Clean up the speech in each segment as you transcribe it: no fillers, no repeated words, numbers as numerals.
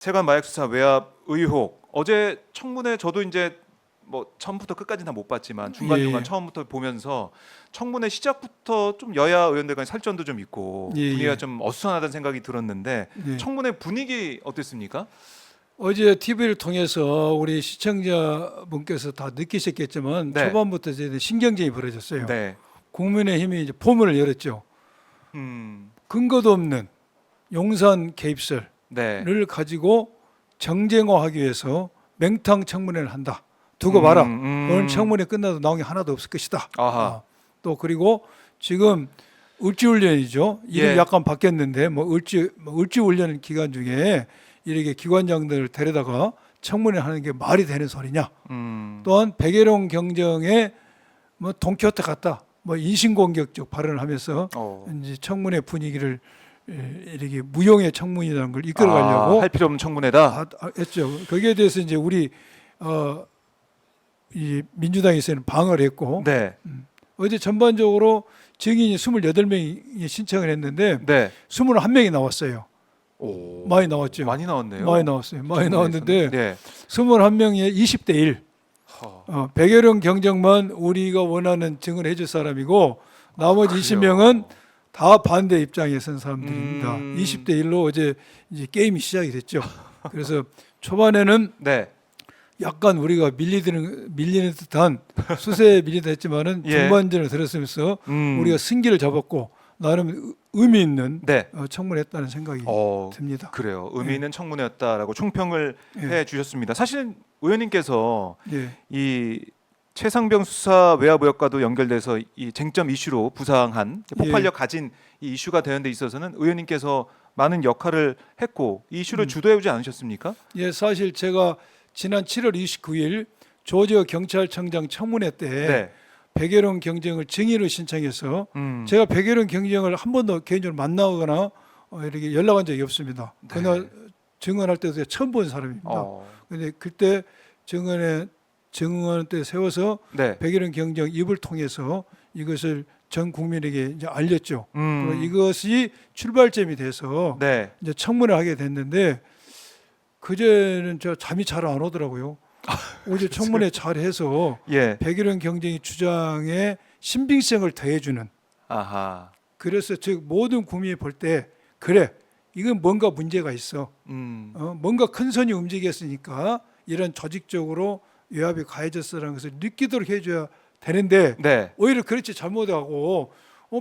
세관 마약 수사 외압 의혹. 어제 청문회 저도 이제 뭐 처음부터 끝까지 다 못 봤지만 중간중간 예. 처음부터 보면서 청문회 시작부터 좀 여야 의원들 간 살전도 좀 있고 예, 분위기가 예. 좀 어수선하다는 생각이 들었는데 예. 청문회 분위기 어땠습니까? 어제 TV를 통해서 우리 시청자분께서 다 느끼셨겠지만 네. 초반부터 이제 신경전이 벌어졌어요. 네. 국민의힘이 이제 포문을 열었죠. 음. 근거도 없는 용산 개입설을 네. 가지고 정쟁화하기 위해서 맹탕 청문회를 한다. 두고 봐라. 오늘 청문회 끝나도 나온 게 하나도 없을 것이다. 아하. 또 그리고 지금 을지훈련이죠. 이름이 예. 약간 바뀌었는데 뭐 을지훈련 기간 중에 이렇게 기관장들을 데려다가 청문회 하는 게 말이 되는 소리냐. 또한 백예룡 경정에 뭐 동키호테 같다. 뭐 인신공격적 발언을 하면서 이제 청문회 분위기를 이렇게 무용의 청문이라는 걸 이끌어가려고 할 필요 없는 청문회다. 했죠. 거기에 대해서 이제 우리 이 민주당에서는 방어를 했고 네. 어제 전반적으로 증인이 28명이 신청을 했는데 네. 21명이 나왔어요. 오. 많이 나왔죠. 많이 나왔네요. 많이 나왔어요. 많이 나왔는데 네. 21명에 20대 1. 백예룡 경정만 우리가 원하는 증언을 해줄 사람이고 나머지 그래요. 20명은 다 반대 입장에 선 사람들입니다. 20대 1로 어제 이제 게임이 시작이 됐죠. 그래서 초반에는 네. 약간 우리가 밀리는 듯한 수세에 밀리다 했지만은 예. 중반전을 들었으면서 우리가 승기를 잡았고 나름 의미 있는 네. 청문회했다는 생각이 듭니다. 그래요. 의미 있는 청문회였다라고 총평을 예. 해 주셨습니다. 사실은 의원님께서 예. 이 최상병 수사 외압 의혹과도 연결돼서 이 쟁점 이슈로 부상한 폭발력 가진 이 이슈가 되는 데 있어서는 의원님께서 많은 역할을 했고 이 이슈를 주도해 오지 않으셨습니까? 예, 사실 제가 지난 7월 29일 조지어 경찰청장 청문회 때 네. 백예룡 경정을 증인으로 신청해서 음. 제가 백예룡 경정을 한 번도 개인적으로 만나거나 이렇게 연락한 적이 없습니다. 네. 그날 증언할 때도 제가 처음 본 사람입니다. 근데 그때 증언 때 세워서 네. 백예룡 경정 입을 통해서 이것을 전 국민에게 이제 알렸죠. 그리고 음. 이것이 출발점이 돼서 네. 이제 청문을 하게 됐는데 그제는 저 잠이 잘 안 오더라고요. 어제 청문회 잘해서 예. 백일원 경쟁이 주장에 신빙성을 더해주는. 아하. 그래서 즉 모든 국민이 볼 때 그래 이건 뭔가 문제가 있어. 뭔가 큰 손이 움직였으니까 이런 조직적으로 외압이 가해졌다는 것을 느끼도록 해줘야 되는데 네. 오히려 그렇지 잘못하고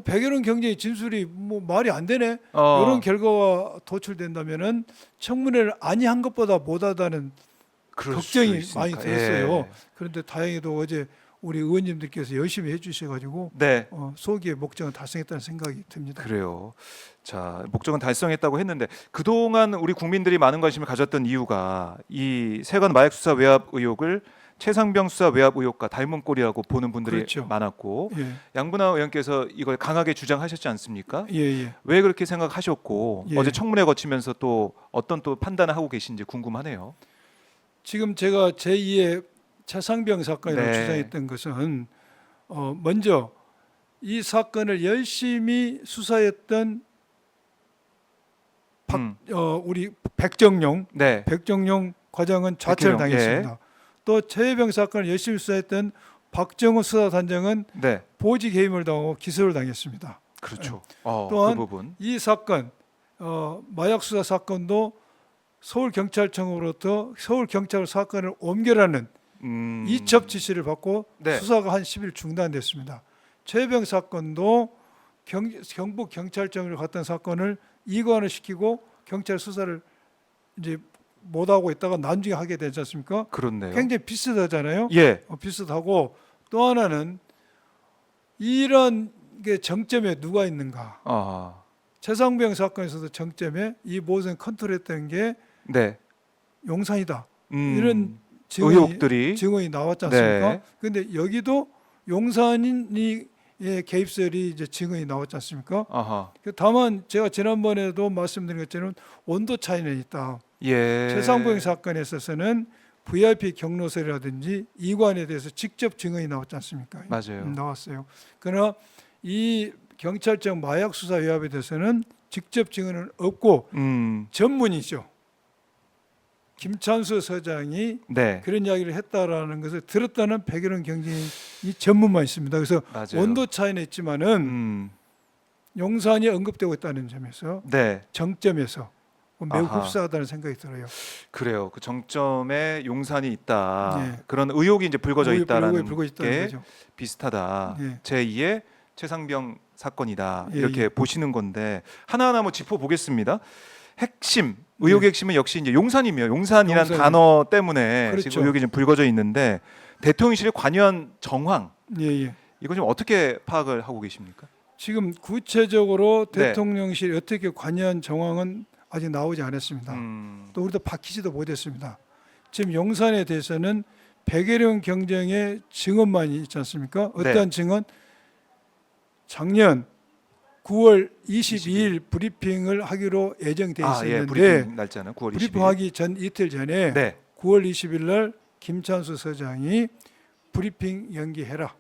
백일원 경쟁의 진술이 뭐 말이 안 되네. 이런 결과가 도출된다면은 청문회를 아니한 것보다 못하다는 걱정이 많이 들었어요. 예. 그런데 다행히도 어제 우리 의원님들께서 열심히 해주셔가지고 네. 소기의 목적은 달성했다는 생각이 듭니다. 그래요. 자, 목적은 달성했다고 했는데 그동안 우리 국민들이 많은 관심을 가졌던 이유가 이 세관 마약 수사 외압 의혹을 최상병 수사 외압 의혹과 닮은 꼴이라고 보는 분들이 그렇죠. 많았고 예. 양분하 의원께서 이걸 강하게 주장하셨지 않습니까? 예. 왜 그렇게 생각하셨고 예. 어제 청문회 거치면서 또 어떤 또 판단을 하고 계신지 궁금하네요. 지금 제가 제2의 최상병 사건이라고 네. 주장했던 것은 먼저 이 사건을 열심히 수사했던 우리 백정용 네. 과장은 자퇴를 백혜룡, 당했습니다. 또 최혜병 사건을 열심히 수사했던 박정우 수사단장은 네. 보직 해임을 당하고 기소를 당했습니다. 그렇죠. 또한 그 부분. 이 사건 마약 수사 사건도 서울경찰청으로부터 서울경찰 사건을 옮겨라는 이첩 지시를 받고 네. 수사가 한 10일 중단됐습니다. 최혜병 사건도 경북 경찰청으로 갔던 사건을 이관을 시키고 경찰 수사를 이제 못 하고 있다가 나중에 하게 되지 않습니까? 그렇네요. 굉장히 비슷하잖아요. 예. 비슷하고 또 하나는 이런 게 정점에 누가 있는가? 최상병 사건에서도 정점에 이 모든 컨트롤했던 게 네. 용산이다. 이런 의혹들이 증언이 나왔지 않습니까? 네. 그런데 여기도 용산인이 개입설이 이제 증언이 나왔지 않습니까? 다만 제가 지난번에도 말씀드린 것처럼 온도 차이는 있다. 예. 최상병 사건에 있어서는 VIP 경로설이라든지 이관에 대해서 직접 증언이 나왔지 않습니까? 맞아요. 나왔어요. 그러나 이 경찰청 마약 수사 외압에 대해서는 직접 증언은 없고 전문이죠. 김찬수 서장이 네. 그런 이야기를 했다라는 것을 들었다는 백일원 경쟁이 전문만 있습니다. 그래서 맞아요. 온도 차이는 있지만은 음. 용산이 언급되고 있다는 점에서 네. 정점에서 매우 아하. 흡사하다는 생각이 들어요. 그래요. 그 정점에 용산이 있다. 네. 그런 의혹이 이제 불거져 의혹이 있다라는 불고 있다는 게 거죠. 비슷하다. 예. 제2의 최상병 사건이다. 예, 이렇게 예. 보시는 건데 하나하나 한번 짚어 보겠습니다. 핵심 의혹의 핵심은 역시 이제 용산이며 용산이란 용산이. 단어 때문에 그렇죠. 지금 의혹이 좀 불거져 있는데 대통령실의 관여한 정황 예, 예. 이거 좀 어떻게 파악을 하고 계십니까? 지금 구체적으로 네. 대통령실이 어떻게 관여한 정황은 아직 나오지 않았습니다. 또 우리도 밝히지도 못했습니다. 지금 용산에 대해서는 백일영 경정의 증언만 있지 않습니까? 어떠한 증언? 작년 9월 22일 브리핑을 하기로 예정돼 있었는데 예, 브리핑 날짜는 9월 20일. 브리핑하기 전 이틀 전에 네. 9월 20일 날 김찬수 서장이 브리핑 연기해라.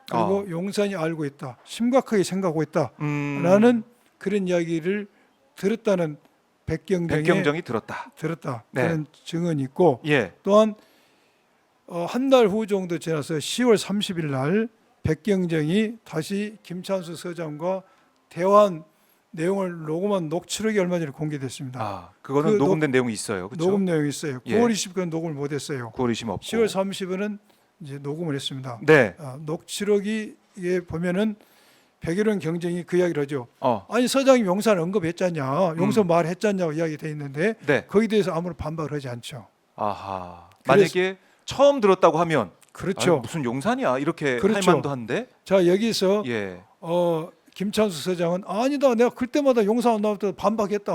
그리고 용산이 알고 있다. 심각하게 생각하고 있다라는 그런 이야기를 들었다는 백경정이 들었다. 네. 그런 증언이 있고 예. 또한 한 달 후 정도 지나서 10월 30일 날 백경정이 다시 김찬수 서장과 대화한 내용을 녹음한 녹취록이 얼마 전에 공개됐습니다. 그거는 그 녹음된 내용이 있어요. 그렇죠? 녹음 내용이 있어요. 예. 9월 20일은 녹음을 못했어요. 9월 20일 없고. 10월 30일은 이제 녹음을 했습니다. 네. 녹취록이 에 보면은 백일원 경정이 그 이야기를 하죠. 어. 아니 서장이 용산 언급했잖냐, 용산 말했잖냐고 이야기 돼 있는데 네. 거기에 대해서 아무런 반박을 하지 않죠. 아하. 그래서- 만약에 처음 들었다고 하면 그렇죠. 아유, 무슨 용산이야 이렇게 그렇죠. 할 만도 한데. 자 여기서 예. 김찬수 서장은 아니다, 내가 그때마다 용산 안 나올 때 반박했다,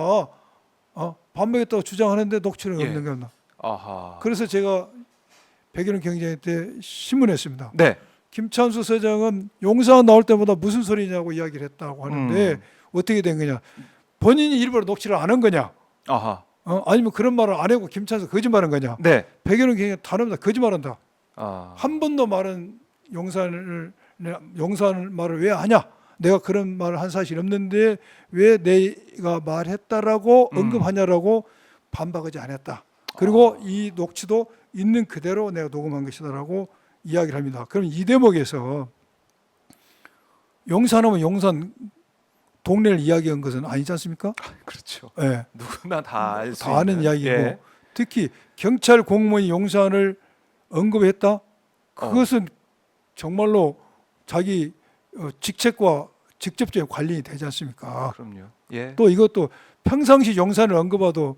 반박했다고 주장하는데 녹취록이 예. 없는 겁니다. 아하. 그래서 제가 백일원 경정한테 신문했습니다. 네. 김찬수 서장은 용산 나올 때마다 무슨 소리냐고 이야기를 했다고 하는데 어떻게 된 거냐? 본인이 일부러 녹취를 안 한 거냐? 아하. 아니면 그런 말을 안 하고 김찬수 거짓말한 거냐? 네. 백일원 경정 단어마다 거짓말한다. 아. 한 번도 말은 용산 말을 왜 하냐? 내가 그런 말을 한 사실이 없는데 왜 내가 말했다라고 언급하냐라고 반박하지 않았다. 그리고 이 녹취도 있는 그대로 내가 녹음한 것이다라고 이야기를 합니다. 그럼 이 대목에서 용산하면 용산 동네를 이야기한 것은 아니지 않습니까? 그렇죠. 예. 누구나 다 알 수 다 아는 있는. 이야기고 예. 특히 경찰 공무원이 용산을 언급했다? 그것은 정말로 자기 직책과 직접적인 관련이 되지 않습니까? 그럼요. 예. 또 이것도 평상시 용산을 언급해도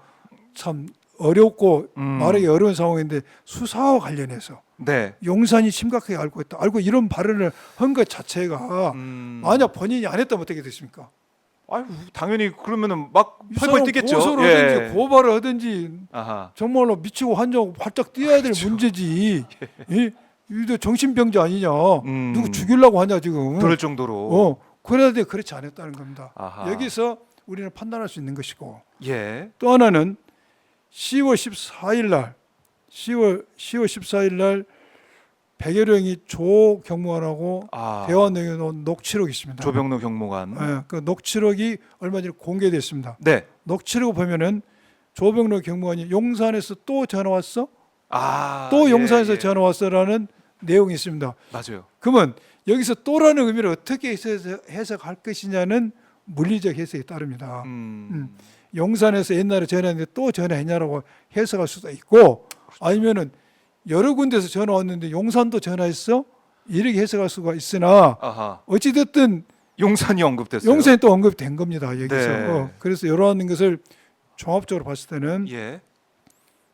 참 어렵고 말하기 어려운 상황인데 수사와 관련해서 네. 용산이 심각하게 알고 있다. 알고 이런 발언을 한 것 자체가 만약 본인이 안 했다면 어떻게 됐습니까? 아유, 당연히 그러면은 막 이 펄펄 사람 뛰겠죠. 고소를 하든지 고발을 하든지 아하. 정말로 미치고 환장하고 발작 뛰어야 될 문제지. 이도 정신병자 아니냐? 누구 죽이려고 하냐 지금? 그럴 정도로. 그래야 돼. 그렇지 않았다는 겁니다. 아하. 여기서 우리는 판단할 수 있는 것이고 예. 또 하나는 10월 14일 날 백여령이 조 경무관하고 대화 내용에 놓은 녹취록이 있습니다. 조병로 경무관. 네, 그 녹취록이 얼마 전에 공개됐습니다. 네. 녹취록을 보면은 조병로 경무관이 용산에서 또 전화 왔어? 또 예, 용산에서 예. 전화 왔어라는 내용이 있습니다. 맞아요. 그러면 여기서 또라는 의미를 어떻게 해석할 것이냐는 물리적 해석에 따릅니다. 용산에서 옛날에 전화했는데 또 전화했냐라고 해석할 수도 있고 아니면은 여러 군데서 전화 왔는데 용산도 전화했어? 이렇게 해석할 수가 있으나 아하. 어찌됐든 용산이 언급됐어요. 용산이 또 언급된 겁니다. 여기서. 네. 그래서 이러한 것을 종합적으로 봤을 때는 예.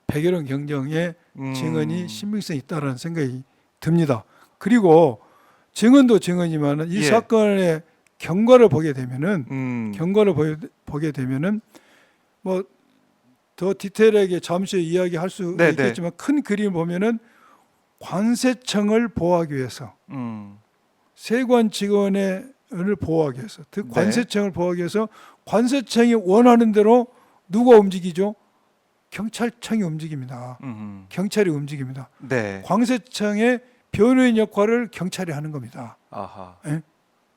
백일원 경정의 증언이 신빙성이 있다는 생각이 듭니다. 그리고 증언도 증언이지만 이 예. 사건의 경과를 보게 되면은 보게 되면은 뭐 더 디테일하게 잠시 후에 이야기할 수 네, 있겠지만 큰 그림을 보면은 관세청을 보호하기 위해서 세관 직원을 보호하기 위해서 즉 네. 관세청을 보호하기 위해서 관세청이 원하는 대로 누가 움직이죠? 경찰청이 움직입니다. 경찰이 움직입니다. 네. 관세청의 변호인 역할을 경찰이 하는 겁니다. 아하.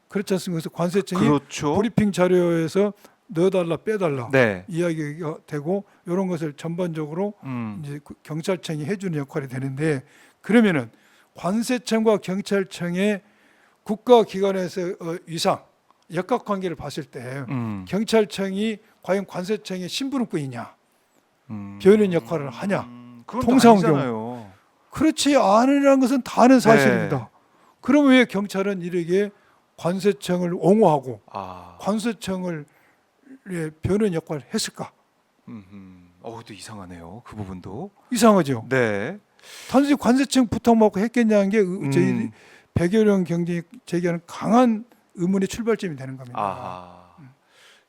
그렇지 않습니까? 그래서 관세청이 그렇죠. 브리핑 자료에서 넣어달라 빼달라 네. 이야기가 되고 이런 것을 전반적으로 이제 경찰청이 해주는 역할이 되는데 그러면은 관세청과 경찰청의 국가기관에서 위상 역학관계를 봤을 때 경찰청이 과연 관세청의 심부름꾼이냐 변인 역할을 하냐 그건 또 통상적으로. 아니잖아요. 그렇지 않으라는 것은 다 아는 사실입니다. 그럼 왜 경찰은 이렇게 관세청을 옹호하고 아, 관세청을 변인 역할을 했을까? 또 이상하네요. 그 부분도. 이상하죠. 네. 단지 관세청 부탁받고 했겠냐는 게 저희 음. 백여령 경쟁이 제기하는 강한 의문의 출발점이 되는 겁니다. 아,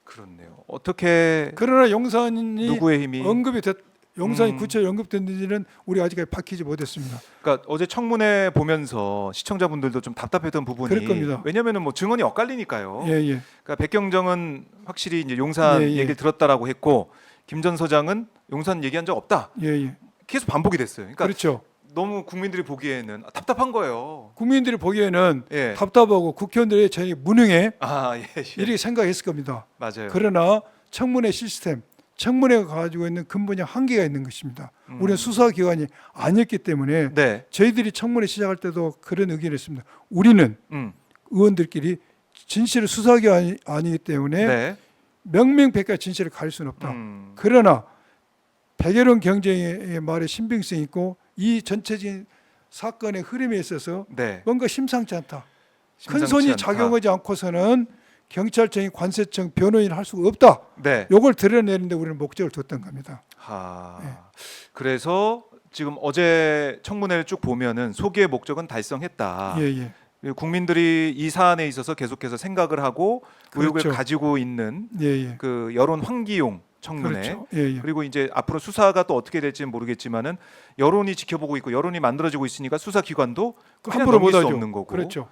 그렇네요. 어떻게 그러나 용산이 누구의 힘이? 언급이 됐, 용산이 음. 구체적으로 언급됐는지는 우리 아직까지 밝히지 못했습니다. 그러니까 어제 청문회 보면서 시청자분들도 좀 답답했던 부분이 그럴 겁니다. 왜냐하면 뭐 증언이 엇갈리니까요. 예, 예. 그러니까 백경정은 확실히 이제 용산 예, 예. 얘기를 들었다라고 했고 김 전 서장은 용산 얘기한 적 없다. 예, 예. 계속 반복이 됐어요. 그러니까 그렇죠. 너무 국민들이 보기에는 답답한 거예요. 국민들이 보기에는 예. 답답하고 국회의원들이 전혀 무능해 아, 예, 예. 이렇게 생각했을 겁니다. 맞아요. 그러나 청문회 시스템, 청문회가 가지고 있는 근본적 한계가 있는 것입니다. 우리는 수사기관이 아니었기 때문에 네. 저희들이 청문회 시작할 때도 그런 의견을 했습니다. 우리는 의원들끼리 진실을 수사기관이 아니기 때문에 네. 명명백백 진실을 가릴 수는 없다. 그러나 백여론 경쟁의 말에 신빙성이 있고 이 전체적인 사건의 흐름에 있어서 네. 뭔가 심상치 않다. 큰 심상치 손이 않다. 작용하지 않고서는 경찰청이 관세청 변호인을 할 수가 없다. 네. 요걸 드러내는데 우리는 목적을 뒀던 겁니다. 하. 예. 그래서 지금 어제 청문회를 쭉 보면은 소기의 목적은 달성했다. 예, 예. 그리고 국민들이 이 사안에 있어서 계속해서 생각을 하고 의혹을 그렇죠. 가지고 있는 예, 예. 그 여론 환기용 청문회. 그렇죠. 예, 예. 그리고 이제 앞으로 수사가 또 어떻게 될지는 모르겠지만은 여론이 지켜보고 있고 여론이 만들어지고 있으니까 수사기관도 그냥 함부로 넘길 수 못하죠. 없는 거고. 그렇죠.